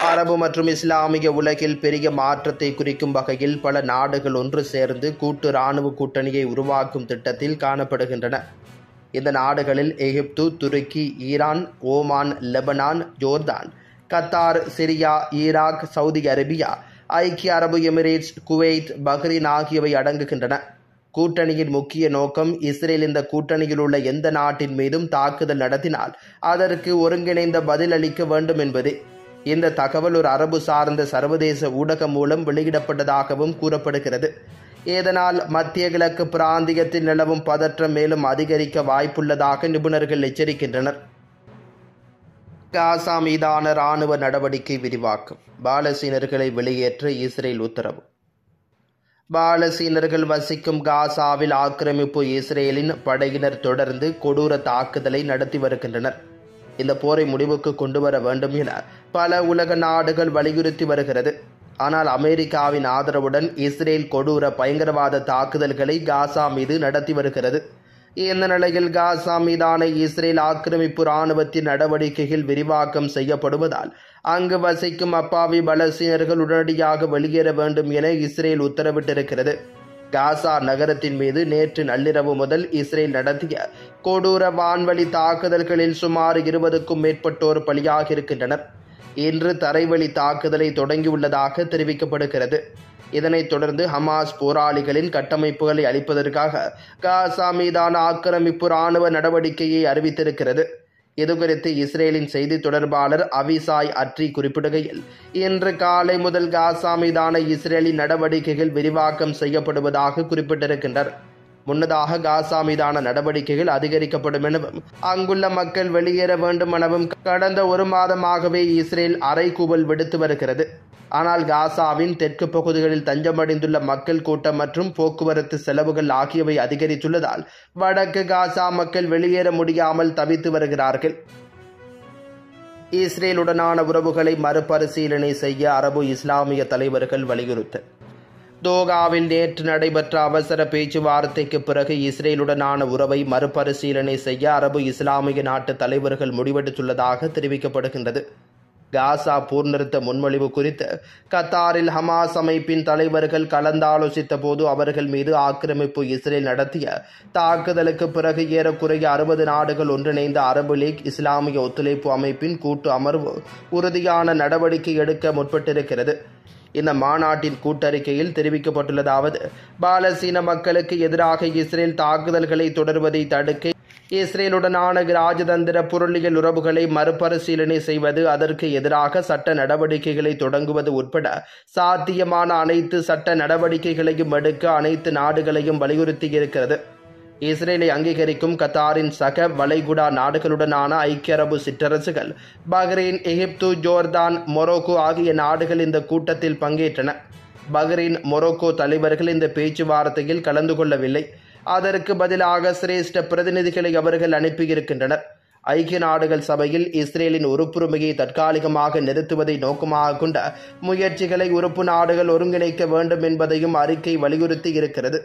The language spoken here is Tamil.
அரபு மற்றும் இஸ்லாமிய உலகில் பெரிய மாற்றத்தை குறிக்கும் வகையில் பல நாடுகள் ஒன்று சேர்ந்து கூட்டு இராணுவ கூட்டணியை உருவாக்கும் திட்டத்தில் காணப்படுகின்றன. இந்த நாடுகளில் Egypt, Turkey, Iran, Oman, Lebanon, Jordan, Qatar, Syria, Iraq, Saudi Arabia, ஐக்கிய அரபு எமிரேட்ஸ், குவைத், பஹ்ரைன் ஆகியவை அடங்குகின்றன. கூட்டணியின் முக்கிய நோக்கம் இஸ்ரேல் இந்த கூட்டணியில் உள்ள எந்த நாட்டின் மீதும் தாக்குதல் நடத்தினால் அதற்கு ஒருங்கிணைந்த பதில் அளிக்க வேண்டும் என்பதே. இந்த தகவல் ஒரு அரபு சார்ந்த சர்வதேச ஊடகம் மூலம் வெளியிடப்பட்டதாகவும் கூறப்படுகிறது. இதனால் மத்திய கிழக்கு பிராந்தியத்தில் நிலவும் பதற்றம் மேலும் அதிகரிக்க வாய்ப்புள்ளதாக நிபுணர்கள் எச்சரிக்கின்றனர். காசா மீதான இராணுவ நடவடிக்கை விரிவாக்கம். பாலஸ்தீனர்களை வெளியேற்ற இஸ்ரேல் உத்தரவு. பாலஸ்தீனர்கள் வசிக்கும் காசாவில் ஆக்கிரமிப்பு இஸ்ரேலின் படையினர் தொடர்ந்து கொடூர தாக்குதலை நடத்தி வருகின்றனர். இந்த போரை முடிவுக்கு கொண்டு வர வேண்டும் என பல உலக நாடுகள் வலியுறுத்தி வருகிறது. ஆனால் அமெரிக்காவின் ஆதரவுடன் இஸ்ரேல் கொடூர பயங்கரவாத தாக்குதல்களை காசா மீது நடத்தி வருகிறது. இந்த நிலையில் காசா மீதான இஸ்ரேல் ஆக்கிரமிப்பு இராணுவத்தின் நடவடிக்கைகள் விரிவாக்கம் செய்யப்படுவதால் அங்கு வசிக்கும் அப்பாவி பாலஸ்தீனர்கள் உடனடியாக வெளியேற வேண்டும் என இஸ்ரேல் உத்தரவிட்டிருக்கிறது. காசா நகரத்தின் மீது நேற்று நள்ளிரவு முதல் இஸ்ரேல் நடத்திய கொடூர வான்வழி தாக்குதல்களில் சுமார் 20க்கும் மேற்பட்டோர் பலியாகியிருக்கின்றனர். இன்று தரைவழி தாக்குதலை தொடங்கியுள்ளதாக தெரிவிக்கப்படுகிறது. இதனைத் தொடர்ந்து ஹமாஸ் போராளிகளின் கட்டமைப்புகளை அளிப்பதற்காக காசா மீதான ஆக்கிரமிப்பு இராணுவ நடவடிக்கையை அறிவித்திருக்கிறது. இதுகுறித்து இஸ்ரேலின் செய்தி தொடர்பாளர் அவிசாய் அட்ரி குறிப்பிடுகையில், இன்று காலை முதல் காசா மீதான இஸ்ரேலின் நடவடிக்கைகள் விரிவாக்கம் செய்யப்படுவதாக குறிப்பிட்டிருக்கின்றனர். முன்னதாக காசா மீதான நடவடிக்கைகள் அதிகரிக்கப்படும் எனவும் அங்குள்ள மக்கள் வெளியேற வேண்டும் எனவும் கடந்த ஒரு மாதமாகவே இஸ்ரேல் அறைகூவல் விடுத்து வருகிறது. ஆனால் காசாவின் தெற்கு பகுதிகளில் தஞ்சமடைந்துள்ள மக்கள் கூட்டம் மற்றும் போக்குவரத்து செலவுகள் ஆகியவை அதிகரித்துள்ளதால் வடக்கு காசா மக்கள் வெளியேற முடியாமல் தவித்து வருகிறார்கள். இஸ்ரேலுடனான உறவுகளை மறுபரிசீலனை செய்ய அரபு இஸ்லாமிய தலைவர்கள் வலியுறுத்தல். தோகாவில் நேற்று நடைபெற்ற அவசர பேச்சுவார்த்தைக்கு பிறகு இஸ்ரேலுடனான உறவை மறுபரிசீலனை செய்ய அரபு இஸ்லாமிய நாட்டு தலைவர்கள் முடிவெடுத்துள்ளதாக தெரிவிக்கப்படுகின்றது. காசா போர் நிறுத்த முன்மொழிவு குறித்து கத்தாரில் ஹமாஸ் அமைப்பின் தலைவர்கள் கலந்தாலோசித்த போது அவர்கள் மீது ஆக்கிரமிப்பு இஸ்ரேல் நடத்திய தாக்குதலுக்கு பிறகு ஏறக்குறைய 60 நாடுகள் ஒன்றிணைந்த அரபு லீக் இஸ்லாமிய ஒத்துழைப்பு அமைப்பின் கூட்டு அமர்வு உறுதியான நடவடிக்கை எடுக்க முற்பட்டிருக்கிறது. இந்த மாநாட்டின் கூட்டறிக்கையில் தெரிவிக்கப்பட்டுள்ளதாவது, பாலஸ்தீன மக்களுக்கு எதிராக இஸ்ரேல் தாக்குதல்களை தொடர்வதை தடுக்க இஸ்ரேலுடனான ராஜதந்திர பொருளியல் உறவுகளை மறுபரிசீலனை செய்வது, அதற்கு எதிராக சட்ட நடவடிக்கைகளை தொடங்குவது உட்பட சாத்தியமான அனைத்து சட்ட நடவடிக்கைகளையும் எடுக்க அனைத்து நாடுகளையும் வலியுறுத்தியிருக்கிறது. இஸ்ரேலை அங்கீகரிக்கும் கத்தாரின் சக வளைகுடா நாடுகளுடனான ஐக்கிய அரபு சிற்றரசுகள், பஹ்ரைன், எகிப்து, ஜோர்தான், மொரோக்கோ ஆகிய நாடுகள் இந்த கூட்டத்தில் பங்கேற்றன. பஹ்ரைன், மொரோக்கோ தலைவர்கள் இந்த பேச்சுவார்த்தையில் கலந்து கொள்ளவில்லை. அதற்கு பதிலாக சிரேஷ்ட பிரதிநிதிகளை அவர்கள் அனுப்பியிருக்கின்றனர். ஐக்கிய நாடுகள் சபையில் இஸ்ரேலின் உறுப்புரிமையை தற்காலிகமாக நிறுத்துவதை நோக்கமாக கொண்ட முயற்சிகளை உறுப்பு நாடுகள் ஒருங்கிணைக்க வேண்டும் என்பதையும் அறிக்கை வலியுறுத்தி இருக்கிறது.